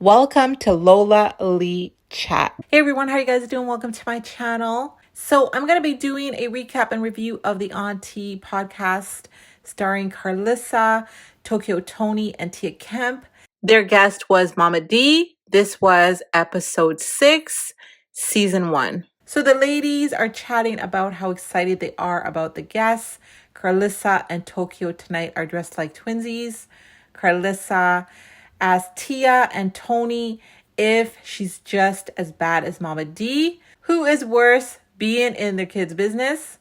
Welcome to Lola Lee Chat. Hey everyone, how you guys doing? Welcome to my channel. So I'm going to be doing a recap and review of the Auntie podcast starring Karlissa, Tokyo Toni, and Tia Kemp. Their guest was Mama D. This was episode 6, season 1. So the ladies are chatting about how excited they are about the guests. Karlissa and Tokyo tonight are dressed like twinsies. Karlissa asked Tia and Toni if she's just as bad as Mama D. Who is worse, being in their kids' business?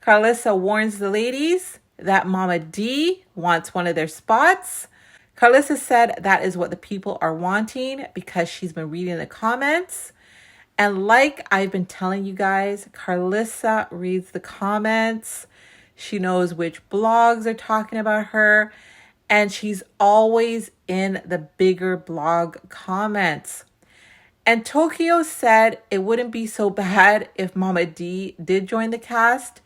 Karlissa warns the ladies that Mama D wants one of their spots. Karlissa said that is what the people are wanting because she's been reading the comments. And like I've been telling you guys, Karlissa reads the comments. She knows which blogs are talking about her. And she's always in the bigger blog comments. And Tokyo said it wouldn't be so bad if Mama D did join the cast.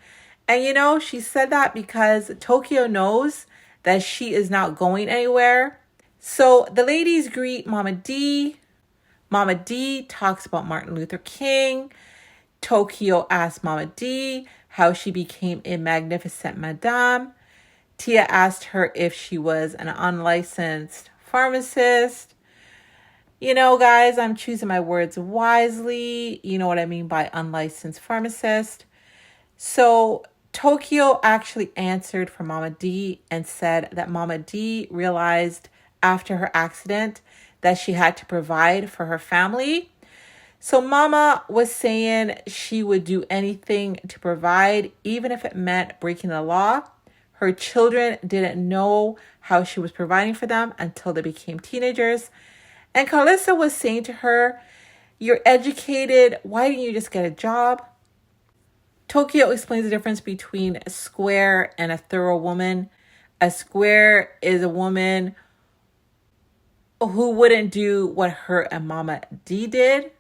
And you know, she said that because Tokyo knows that she is not going anywhere. So the ladies greet Mama D. Mama D talks about Martin Luther King. Tokyo asks Mama D how she became a magnificent madame. Tia asked her if she was an unlicensed pharmacist. You know, guys, I'm choosing my words wisely. You know what I mean by unlicensed pharmacist. So Tokyo actually answered for Mama D and said that Mama D realized after her accident that she had to provide for her family. So Mama was saying she would do anything to provide, even if it meant breaking the law. Her children didn't know how she was providing for them until they became teenagers. And Karlissa was saying to her, "You're educated. Why didn't you just get a job?" Tokyo explains the difference between a square and a thorough woman. A square is a woman who wouldn't do what her and Mama D did.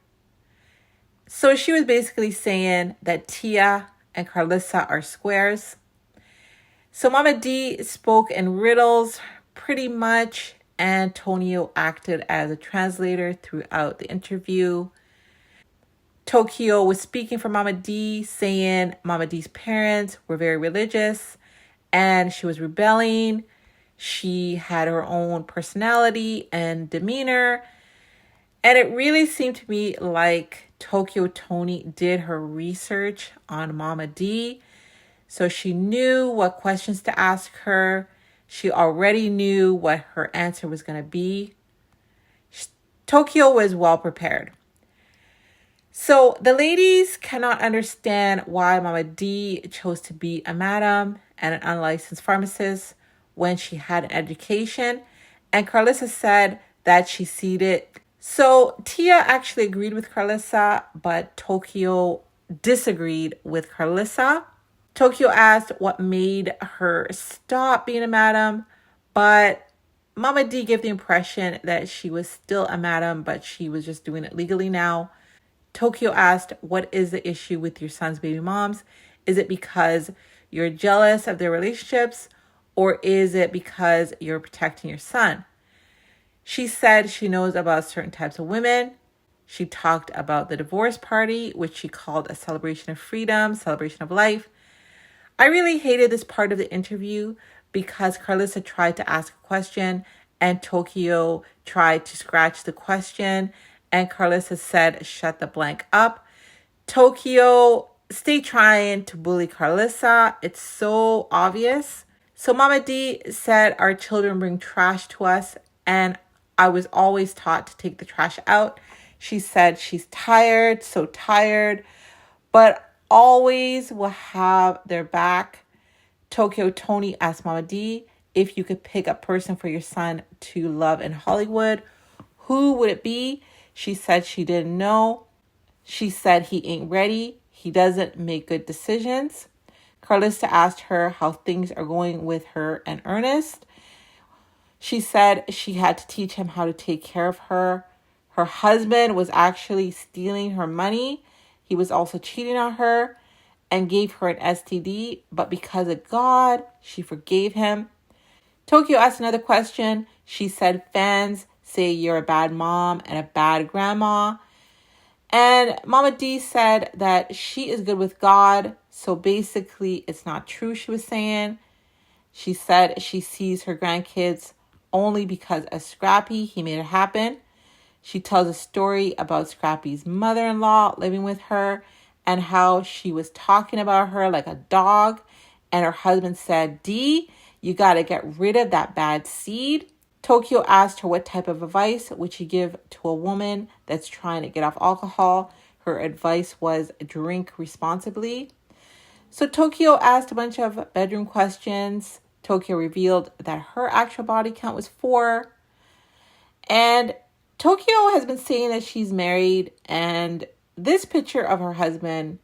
So she was basically saying that Tia and Karlissa are squares. So Mama D spoke in riddles pretty much, and Tonio acted as a translator throughout the interview. Tokyo was speaking for Mama D, saying Mama D's parents were very religious and she was rebelling. She had her own personality and demeanor. And it really seemed to me like Tokyo Toni did her research on Mama D. So she knew what questions to ask her. She already knew what her answer was going to be. Tokyo was well prepared. So the ladies cannot understand why Mama D chose to be a madam and an unlicensed pharmacist when she had an education. And Karlissa said that she ceded. So Tia actually agreed with Karlissa, but Tokyo disagreed with Karlissa. Tokyo asked what made her stop being a madam, but Mama D gave the impression that she was still a madam, but she was just doing it legally now. Tokyo asked, what is the issue with your son's baby moms? Is it because you're jealous of their relationships, or is it because you're protecting your son? She said she knows about certain types of women. She talked about the divorce party, which she called a celebration of freedom, celebration of life. I really hated this part of the interview because Karlissa tried to ask a question and Tokyo tried to scratch the question and Karlissa said, "Shut the blank up." Tokyo, stay trying to bully Karlissa. It's so obvious. So Mama D said, "Our children bring trash to us and I was always taught to take the trash out." She said she's tired, so tired, but always will have their back. Tokyo Toni asked Mama D if you could pick a person for your son to love in Hollywood, who would it be? She said she didn't know. She said he ain't ready. He doesn't make good decisions. Karlissa asked her how things are going with her and Ernest. She said she had to teach him how to take care of her. Her husband was actually stealing her money. He was also cheating on her and gave her an STD, but because of God, she forgave him. Tokyo asked another question. She said fans say you're a bad mom and a bad grandma. And Mama D said that she is good with God. So basically, it's not true, she was saying. She said she sees her grandkids only because of Scrappy. He made it happen. She tells a story about Scrappy's mother-in-law living with her and how she was talking about her like a dog. And her husband said, D, you got to get rid of that bad seed. Tokyo asked her what type of advice would she give to a woman that's trying to get off alcohol. Her advice was drink responsibly. So Tokyo asked a bunch of bedroom questions. Tokyo revealed that her actual body count was 4. And Tokyo has been saying that she's married, and this picture of her husband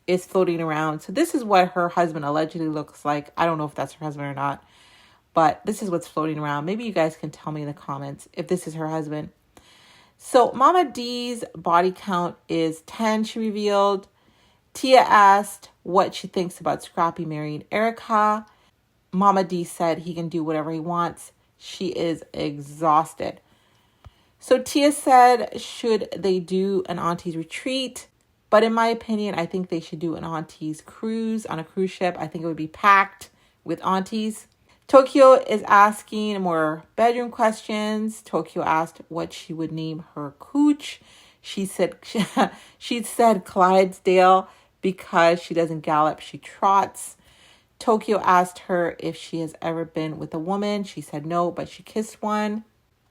is floating around. So this is what her husband allegedly looks like. I don't know if that's her husband or not, but this is what's floating around. Maybe you guys can tell me in the comments if this is her husband. So Mama D's body count is 10, she revealed. Tia asked what she thinks about Scrappy marrying Erica. Mama D said he can do whatever he wants. She is exhausted. So Tia said, should they do an auntie's retreat? But in my opinion, I think they should do an auntie's cruise on a cruise ship. I think it would be packed with aunties. Tokyo is asking more bedroom questions. Tokyo asked what she would name her cooch. She said Clydesdale because she doesn't gallop, she trots. Tokyo asked her if she has ever been with a woman. She said no, but she kissed one.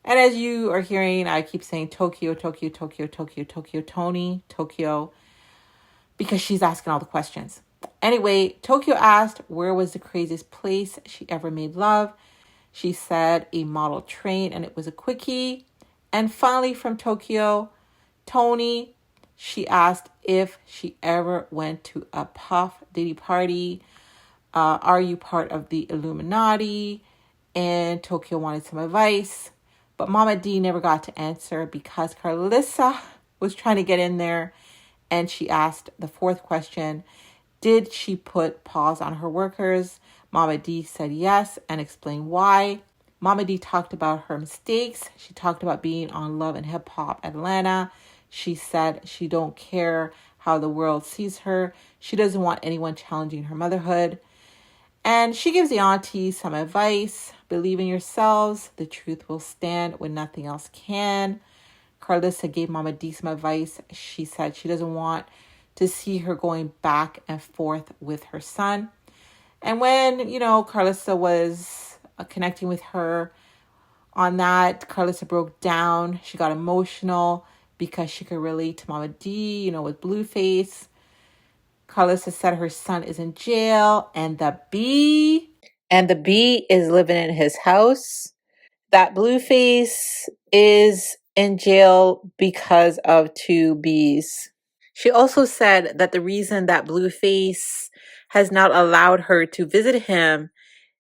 And as you are hearing, I keep saying Tokyo, Tokyo, Tokyo, Tokyo, Tokyo, Tony, Tokyo, because she's asking all the questions. Anyway, Tokyo asked where was the craziest place she ever made love. She said a model train, and it was a quickie. And finally from Tokyo, Tony, she asked if she ever went to a Puff Diddy party. Are you part of the Illuminati? And Tokyo wanted some advice. But Mama D never got to answer because Karlissa was trying to get in there. And she asked the 4th question, did she put pause on her workers? Mama D said yes and explained why. Mama D talked about her mistakes. She talked about being on Love and Hip Hop Atlanta. She said she don't care how the world sees her. She doesn't want anyone challenging her motherhood. And she gives the aunties some advice. Believe in yourselves. The truth will stand when nothing else can. Karlissa gave Mama D some advice. She said she doesn't want to see her going back and forth with her son. And when, Karlissa was connecting with her on that, Karlissa broke down. She got emotional because she could relate to Mama D, with Blueface. Karlissa said her son is in jail and the bee is living in his house. That Blueface is in jail because of 2 bees. She also said that the reason that Blueface has not allowed her to visit him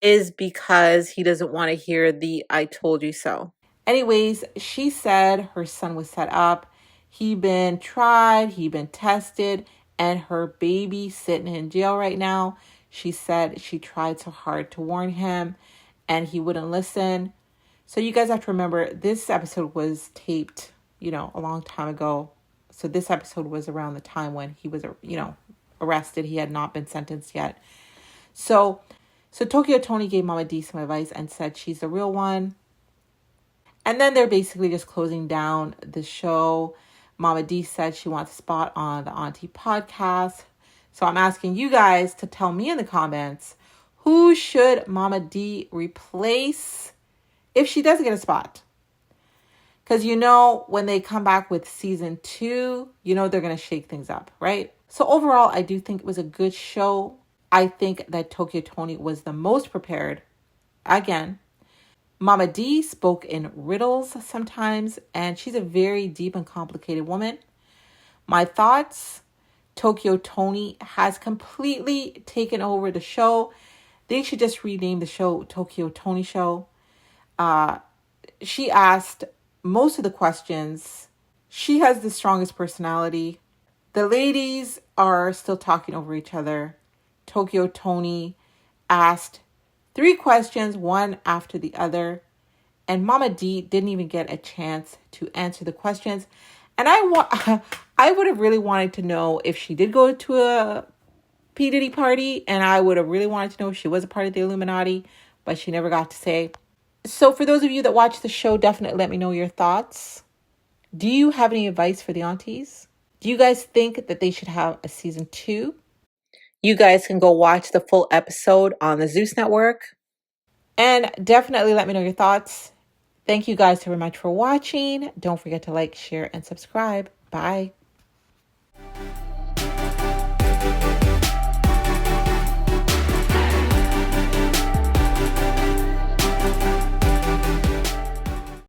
is because he doesn't want to hear the I told you so. Anyways, she said her son was set up. He been tried, he been tested, and her baby sitting in jail right now. She said she tried so hard to warn him and he wouldn't listen. So you guys have to remember this episode was taped, a long time ago. So this episode was around the time when he was, arrested. He had not been sentenced yet. So Tokyo Tony gave Mama D some advice and said she's the real one. And then they're basically just closing down the show. Mama D said she wants a spot on the Auntie podcast. So I'm asking you guys to tell me in the comments, who should Mama D replace if she doesn't get a spot? Because when they come back with season 2, they're going to shake things up, right? So overall, I do think it was a good show. I think that Tokyo Tony was the most prepared. Again, Mama D spoke in riddles sometimes, and she's a very deep and complicated woman. My thoughts, Tokyo Tony has completely taken over the show. They should just rename the show Tokyo Tony Show. She asked most of the questions. She has the strongest personality. The ladies are still talking over each other. Tokyo Tony asked 3 questions, one after the other. And Mama D didn't even get a chance to answer the questions. And I would have really wanted to know if she did go to a P. Diddy party, and I would have really wanted to know if she was a part of the Illuminati, but she never got to say. So for those of you that watch the show, definitely let me know your thoughts. Do you have any advice for the aunties? Do you guys think that they should have a season 2? You guys can go watch the full episode on the Zeus Network. And definitely let me know your thoughts. Thank you guys very much for watching. Don't forget to like, share, and subscribe. Bye.